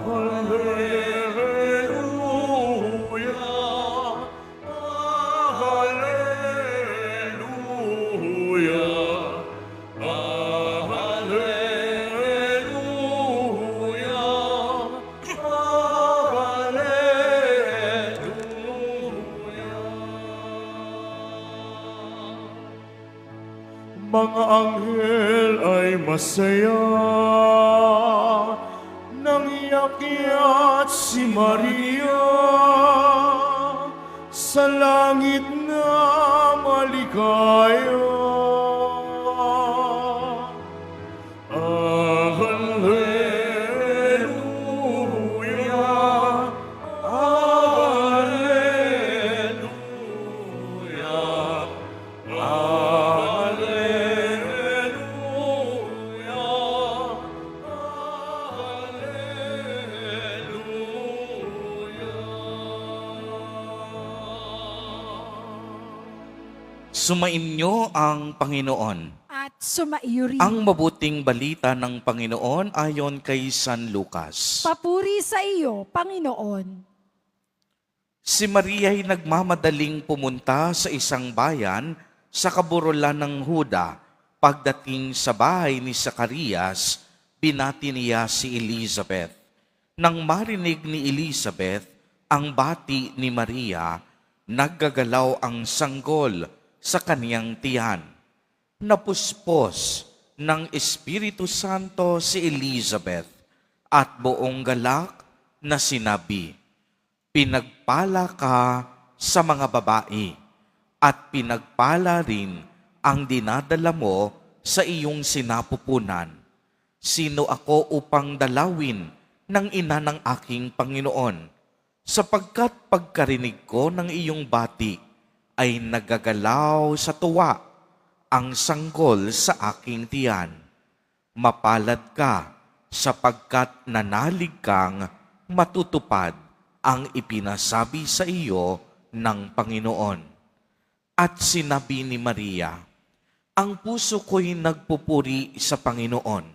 Hallelujah, Hallelujah, Hallelujah, Hallelujah. Mga anghel ay masaya nang iakyat si Maria sa langit na maligaya. Hallelujah, Hallelujah, Hallelujah, Hallelujah. Sumainyo ang Panginoon. At sumaiyo rin. Ang mabuting balita ng Panginoon ayon kay San Lucas. Papuri sa iyo, Panginoon. Si Maria ay nagmamadaling pumunta sa isang bayan sa kaburulan ng Huda. Pagdating sa bahay ni Zacarias, binati niya si Elizabeth. Nang marinig ni Elizabeth ang bati ni Maria, naggagalaw ang sanggol sa kaniyang tiyan. Napuspos ng Espiritu Santo si Elizabeth at buong galak na sinabi, "Pinagpala ka sa mga babae at pinagpala rin ang dinadala mo sa iyong sinapupunan. Sino ako upang dalawin ng ina ng aking Panginoon? Sapagkat pagkarinig ko ng iyong bati ay nagagalaw sa tuwa ang sanggol sa aking tiyan. Mapalad ka sapagkat nanalig kang matutupad ang ipinasabi sa iyo ng Panginoon." At sinabi ni Maria, "Ang puso ko'y nagpupuri sa Panginoon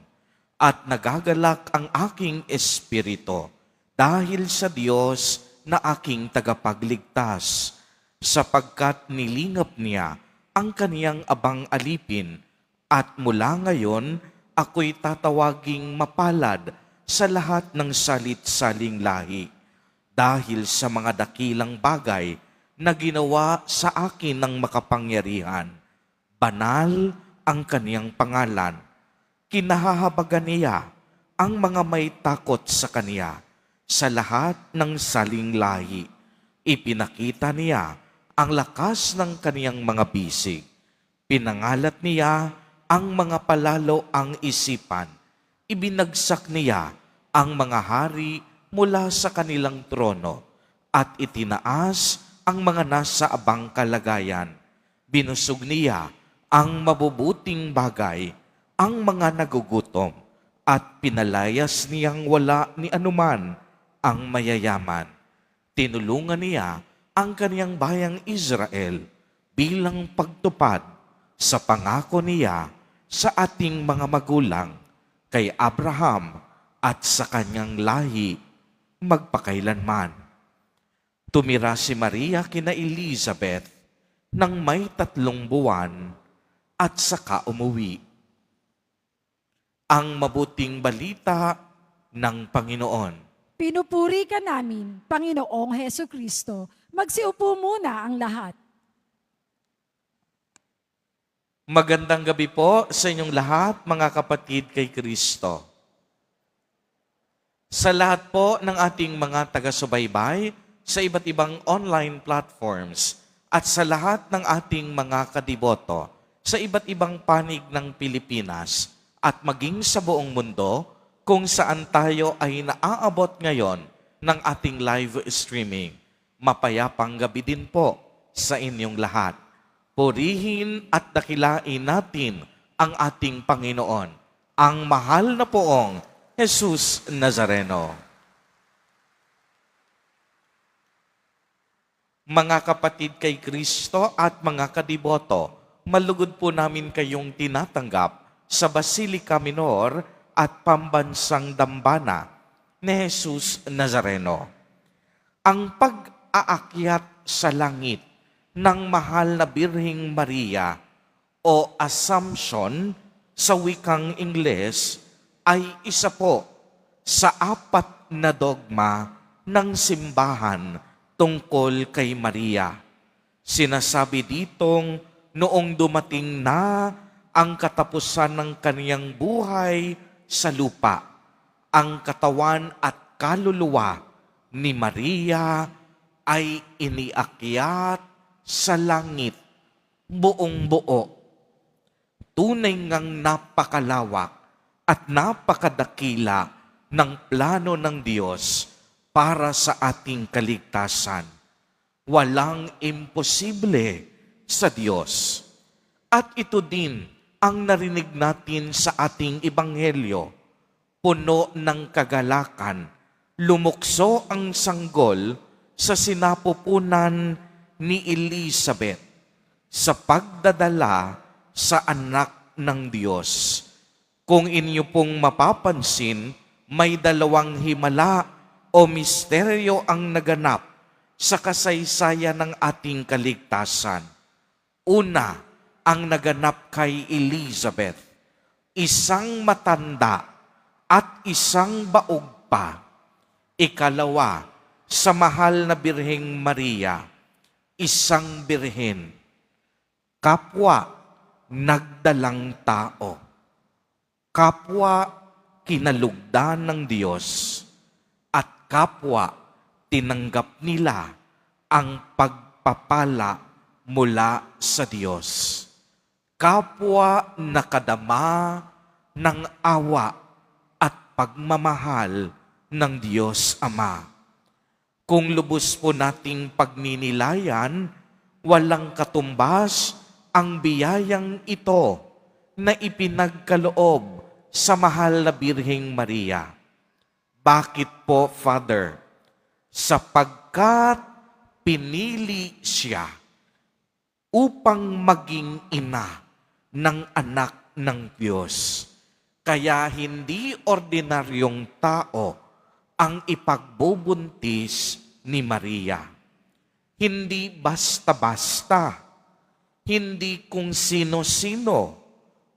at nagagalak ang aking espiritu dahil sa Diyos na aking tagapagligtas, sapagkat nilingap niya ang kaniyang abang alipin, at mula ngayon ako'y tatawaging mapalad sa lahat ng salit-saling lahi, dahil sa mga dakilang bagay na ginawa sa akin ng makapangyarihan. Banal ang kaniyang pangalan. Kinahahabagan niya ang mga may takot sa kaniya sa lahat ng saling lahi. Ipinakita niya ang lakas ng kaniyang mga bisig. Pinangalat niya ang mga palalo ang isipan. Ibinagsak niya ang mga hari mula sa kanilang trono at itinaas ang mga nasa abang kalagayan. Binusog niya ang mabubuting bagay, ang mga nagugutom, at pinalayas niyang wala ni anuman ang mayayaman. Tinulungan niya ang kaniyang bayang Israel bilang pagtupad sa pangako niya sa ating mga magulang, kay Abraham at sa kanyang lahi magpakailanman. Tumira si Maria kina Elizabeth nang may 3 buwan at saka umuwi. Ang mabuting balita ng Panginoon. Pinupuri ka namin, Panginoong Heso Kristo. Magsiupo muna ang lahat. Magandang gabi po sa inyong lahat, mga kapatid kay Kristo. Sa lahat po ng ating mga taga-subaybay sa iba't ibang online platforms at sa lahat ng ating mga kadiboto sa iba't ibang panig ng Pilipinas at maging sa buong mundo kung saan tayo ay naaabot ngayon ng ating live streaming. Mapayapang gabi din po sa inyong lahat. Purihin at dakilain natin ang ating Panginoon, ang mahal na poong Jesus Nazareno. Mga kapatid kay Kristo at mga kadiboto, malugod po namin kayong tinatanggap sa Basilica Minor at Pambansang Dambana. ni Jesus Nazareno. Ang pag-aakyat sa langit ng mahal na Birheng Maria o Assumption sa wikang Ingles ay isa po sa 4 na dogma ng simbahan tungkol kay Maria. Sinasabi ditong noong dumating na ang katapusan ng kaniyang buhay sa lupa, ang katawan at kaluluwa ni Maria ay iniakyat sa langit buong buo. Tunay ngang napakalawak at napakadakila ng plano ng Diyos para sa ating kaligtasan. Walang imposible sa Diyos. At ito din ang narinig natin sa ating ebanghelyo. Puno ng kagalakan, lumukso ang sanggol sa sinapupunan ni Elizabeth sa pagdadala sa anak ng Diyos. Kung inyo pong mapapansin, may 2 himala o misteryo ang naganap sa kasaysayan ng ating kaligtasan. Una, ang naganap kay Elizabeth, isang matanda at isang baog pa. Ikalawa, sa mahal na Birheng Maria, isang birhen, kapwa nagdalang tao, kapwa kinalugdan ng Diyos, at kapwa tinanggap nila ang pagpapala mula sa Diyos. Kapwa nakadama ng awa at pagmamahal ng Diyos Ama. Kung lubos po nating pagninilayan, walang katumbas ang biyayang ito na ipinagkaloob sa mahal na Birheng Maria. Bakit po, Father? Sapagkat pinili siya upang maging ina ng anak ng Diyos. Kaya hindi ordinaryong tao ang ipagbubuntis ni Maria. Hindi basta-basta, hindi kung sino-sino,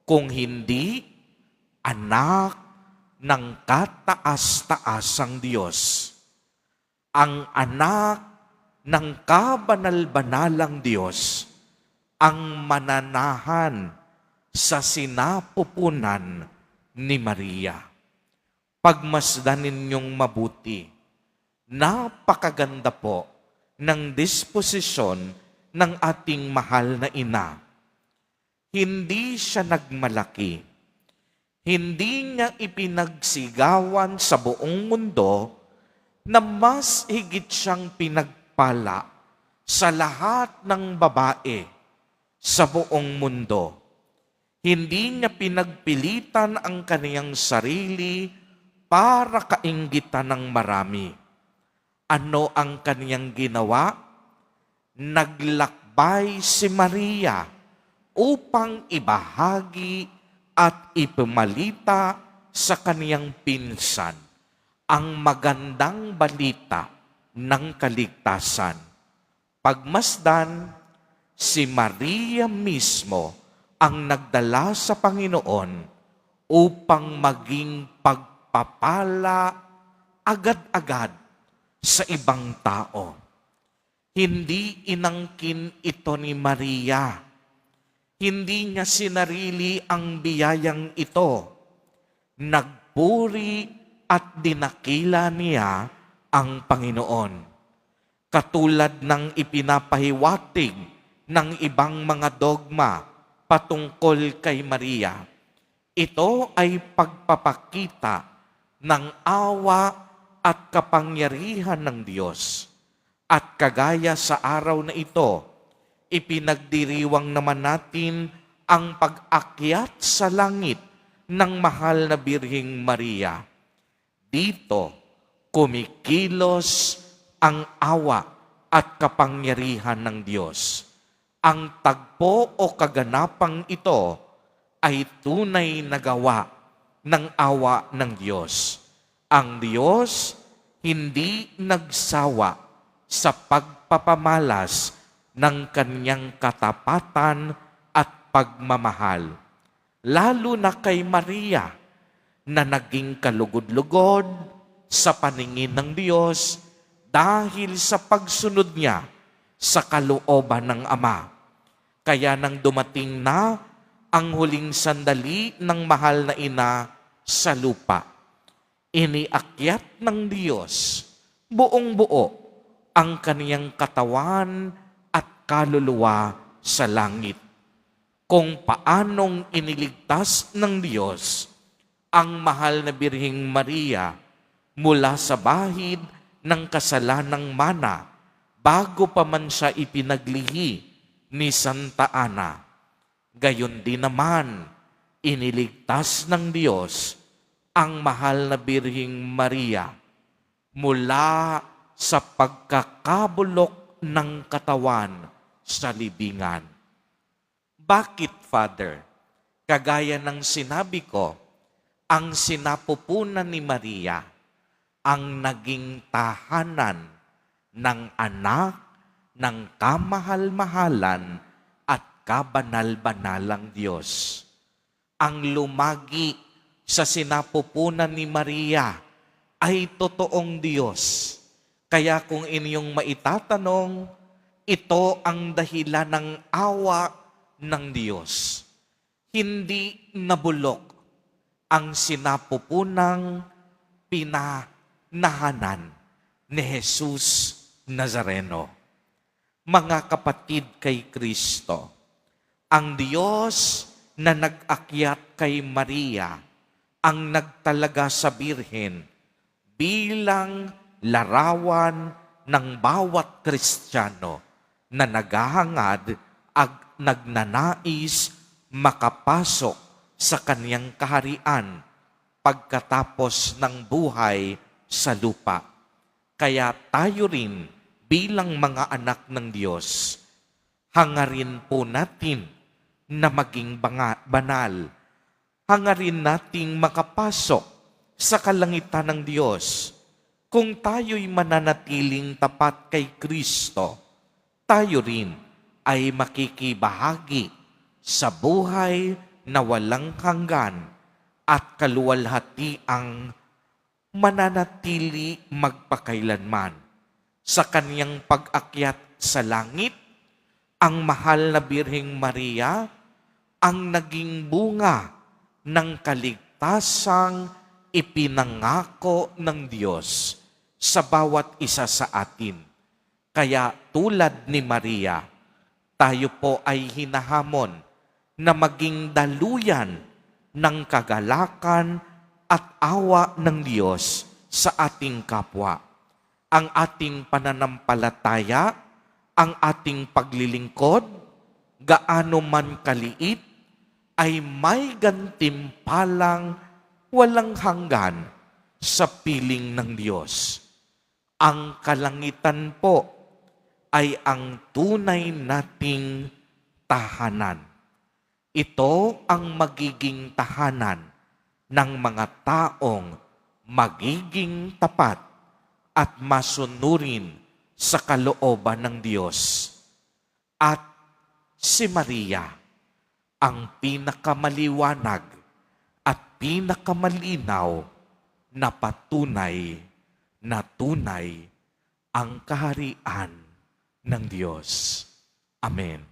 kung hindi anak ng kataas-taasang Diyos. Ang anak ng kabanal-banalang Diyos, ang mananahan sa sinapupunan ni Maria. Pagmasdan ninyong mabuti, napakaganda po ng disposisyon ng ating mahal na ina. Hindi siya nagmalaki. Hindi niya ipinagsigawan sa buong mundo na mas higit siyang pinagpala sa lahat ng babae sa buong mundo. Hindi niya pinagpilitan ang kaniyang sarili para kainggitan ng marami. Ano ang kaniyang ginawa? Naglakbay si Maria upang ibahagi at ipamalita sa kaniyang pinsan ang magandang balita ng kaligtasan. Pagmasdan, si Maria mismo ang nagdala sa Panginoon upang maging pagpapala agad-agad sa ibang tao. Hindi inangkin ito ni Maria. Hindi niya sinarili ang biyayang ito. Nagpuri at dinakila niya ang Panginoon. Katulad ng ipinapahiwatig ng ibang mga dogma patungkol kay Maria. Ito ay pagpapakita ng awa at kapangyarihan ng Diyos. At kagaya sa araw na ito, ipinagdiriwang naman natin ang pag-akyat sa langit ng mahal na Birheng Maria. Dito, kumikilos ang awa at kapangyarihan ng Diyos. Ang tagpo o kaganapang ito ay tunay na gawa ng awa ng Diyos. Ang Diyos hindi nagsawa sa pagpapamalas ng kanyang katapatan at pagmamahal, lalo na kay Maria na naging kalugod-lugod sa paningin ng Diyos dahil sa pagsunod niya sa kalooban ng Ama. Kaya nang dumating na ang huling sandali ng mahal na ina sa lupa, iniakyat ng Diyos buong buo ang kaniyang katawan at kaluluwa sa langit. Kung paanong iniligtas ng Diyos ang mahal na Birheng Maria mula sa bahid ng kasalanang mana bago pa man siya ipinaglihi ni Santa Ana, gayon din naman iniligtas ng Diyos ang mahal na Birheng Maria mula sa pagkakabulok ng katawan sa libingan. Bakit, Father? Kagaya ng sinabi ko, ang sinapupunan ni Maria ang naging tahanan ng anak ng kamahal-mahalan at kabanal-banalang Diyos. Ang lumagi sa sinapupunan ni Maria ay totoong Diyos. Kaya kung inyong maitatanong, ito ang dahilan ng awa ng Diyos. Hindi nabulok ang sinapupunang pinanahanan ni Jesus Nazareno. Mga kapatid kay Kristo, ang Diyos na nag-akyat kay Maria ang nagtalaga sa Birhen bilang larawan ng bawat Kristiyano na naghahangad at nagnanais makapasok sa kaniyang kaharian pagkatapos ng buhay sa lupa. Kaya tayo rin bilang mga anak ng Diyos, hangarin po natin na maging banal. Hangarin nating makapasok sa kalangitan ng Diyos. Kung tayo'y mananatiling tapat kay Kristo, tayo rin ay makikibahagi sa buhay na walang hanggan at kaluwalhatiang mananatili magpakailanman. Sa kaniyang pag-akyat sa langit, ang mahal na Birheng Maria ang naging bunga ng kaligtasang ipinangako ng Diyos sa bawat isa sa atin. Kaya tulad ni Maria, tayo po ay hinahamon na maging daluyan ng kagalakan at awa ng Diyos sa ating kapwa. Ang ating pananampalataya, ang ating paglilingkod, gaano man kaliit, ay may gantimpalang walang hanggan sa piling ng Diyos. Ang kalangitan po ay ang tunay nating tahanan. Ito ang magiging tahanan ng mga taong magiging tapat at masunurin sa kalooban ng Diyos. At si Maria, ang pinakamaliwanag at pinakamalinaw na patunay na tunay ang kaharian ng Diyos. Amen.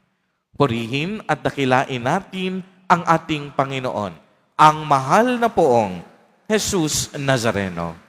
Purihin at dakilain natin ang ating Panginoon, ang mahal na poong Jesus Nazareno.